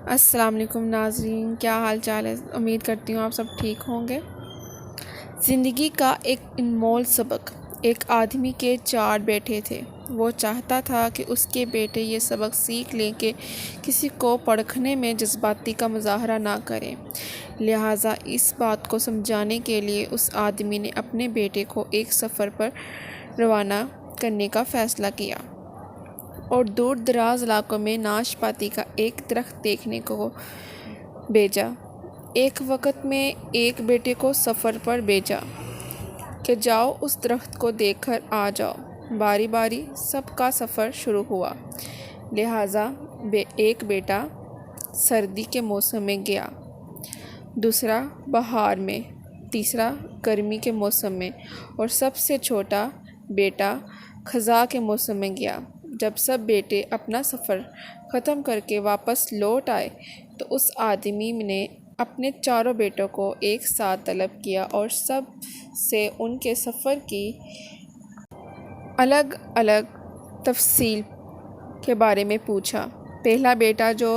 السلام علیکم ناظرین، کیا حال چال ہے؟ امید کرتی ہوں آپ سب ٹھیک ہوں گے۔ زندگی کا ایک انمول سبق۔ ایک آدمی کے 4 بیٹے تھے۔ وہ چاہتا تھا کہ اس کے بیٹے یہ سبق سیکھ لیں کہ کسی کو پرکھنے میں جذباتی کا مظاہرہ نہ کریں۔ لہٰذا اس بات کو سمجھانے کے لیے اس آدمی نے اپنے بیٹے کو ایک سفر پر روانہ کرنے کا فیصلہ کیا اور دور دراز علاقوں میں ناشپاتی کا ایک درخت دیکھنے کو بھیجا۔ ایک وقت میں ایک بیٹے کو سفر پر بھیجا کہ جاؤ اس درخت کو دیکھ کر آ جاؤ۔ باری باری سب کا سفر شروع ہوا۔ لہٰذا ایک بیٹا سردی کے موسم میں گیا، دوسرا بہار میں، تیسرا گرمی کے موسم میں اور سب سے چھوٹا بیٹا خزاں کے موسم میں گیا۔ جب سب بیٹے اپنا سفر ختم کر کے واپس لوٹ آئے تو اس آدمی نے اپنے 4 بیٹوں کو ایک ساتھ طلب کیا اور سب سے ان کے سفر کی الگ الگ تفصیل کے بارے میں پوچھا۔ پہلا بیٹا جو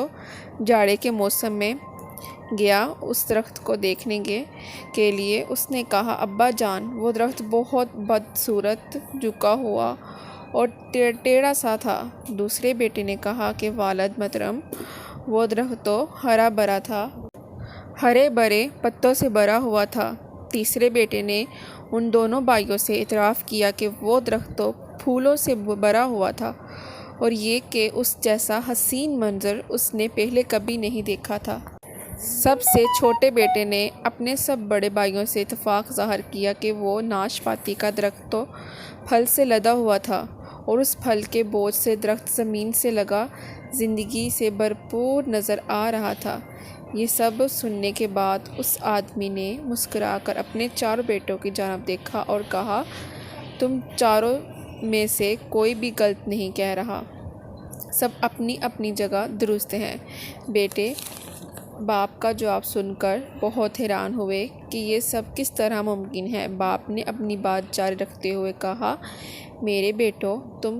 جاڑے کے موسم میں گیا اس درخت کو دیکھنے کے لیے، اس نے کہا، ابا جان، وہ درخت بہت بدصورت، جھکا ہوا اور ٹیڑھا سا تھا۔ دوسرے بیٹے نے کہا کہ والد محترم، وہ درخت تو ہرا بھرا تھا، ہرے بھرے پتوں سے بھرا ہوا تھا۔ تیسرے بیٹے نے ان دونوں بھائیوں سے اعتراف کیا کہ وہ درخت تو پھولوں سے بھرا ہوا تھا اور یہ کہ اس جیسا حسین منظر اس نے پہلے کبھی نہیں دیکھا تھا۔ سب سے چھوٹے بیٹے نے اپنے سب بڑے بھائیوں سے اتفاق ظاہر کیا کہ وہ ناشپاتی کا درخت تو پھل سے لدا ہوا تھا اور اس پھل کے بوجھ سے درخت زمین سے لگا زندگی سے بھرپور نظر آ رہا تھا۔ یہ سب سننے کے بعد اس آدمی نے مسکرا کر اپنے 4 بیٹوں کی جانب دیکھا اور کہا، تم 4 میں سے کوئی بھی غلط نہیں کہہ رہا، سب اپنی اپنی جگہ درست ہیں۔ بیٹے باپ کا جواب سن کر بہت حیران ہوئے کہ یہ سب کس طرح ممکن ہے۔ باپ نے اپنی بات جاری رکھتے ہوئے کہا، میرے بیٹو، تم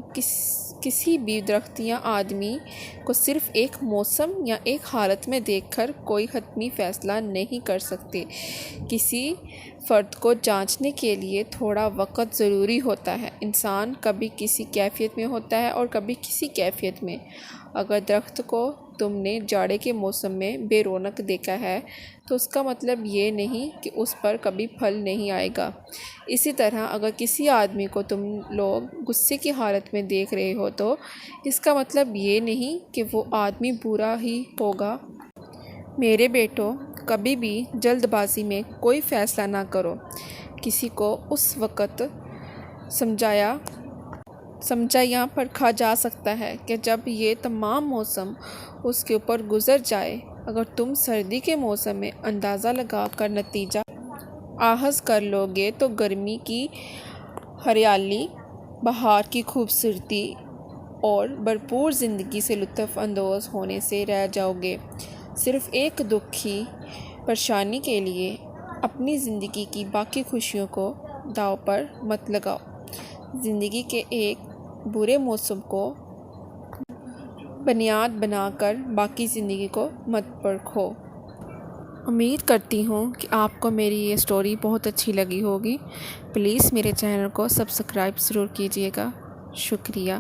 کسی بھی درخت یا آدمی کو صرف ایک موسم یا ایک حالت میں دیکھ کر کوئی حتمی فیصلہ نہیں کر سکتے۔ کسی فرد کو جانچنے کے لیے تھوڑا وقت ضروری ہوتا ہے۔ انسان کبھی کسی کیفیت میں ہوتا ہے اور کبھی کسی کیفیت میں۔ اگر درخت کو تم نے جاڑے کے موسم میں بے رونق دیکھا ہے تو اس کا مطلب یہ نہیں کہ اس پر کبھی پھل نہیں آئے گا۔ اسی طرح اگر کسی آدمی کو تم لوگ غصے کی حالت میں دیکھ رہے ہو تو اس کا مطلب یہ نہیں کہ وہ آدمی برا ہی ہوگا۔ میرے بیٹو، کبھی بھی جلد بازی میں کوئی فیصلہ نہ کرو۔ کسی کو اس وقت سمجھا یا پرکھا جا سکتا ہے کہ جب یہ تمام موسم اس کے اوپر گزر جائے۔ اگر تم سردی کے موسم میں اندازہ لگا کر نتیجہ اخذ کر لو گے تو گرمی کی ہریالی، بہار کی خوبصورتی اور بھرپور زندگی سے لطف اندوز ہونے سے رہ جاؤ گے۔ صرف ایک دکھ کی پریشانی کے لیے اپنی زندگی کی باقی خوشیوں کو داؤ پر مت لگاؤ۔ زندگی کے ایک برے موسم کو بنیاد بنا کر باقی زندگی کو مت پرکھو۔ امید کرتی ہوں کہ آپ کو میری یہ سٹوری بہت اچھی لگی ہوگی۔ پلیز میرے چینل کو سبسکرائب ضرور کیجیے گا۔ شکریہ۔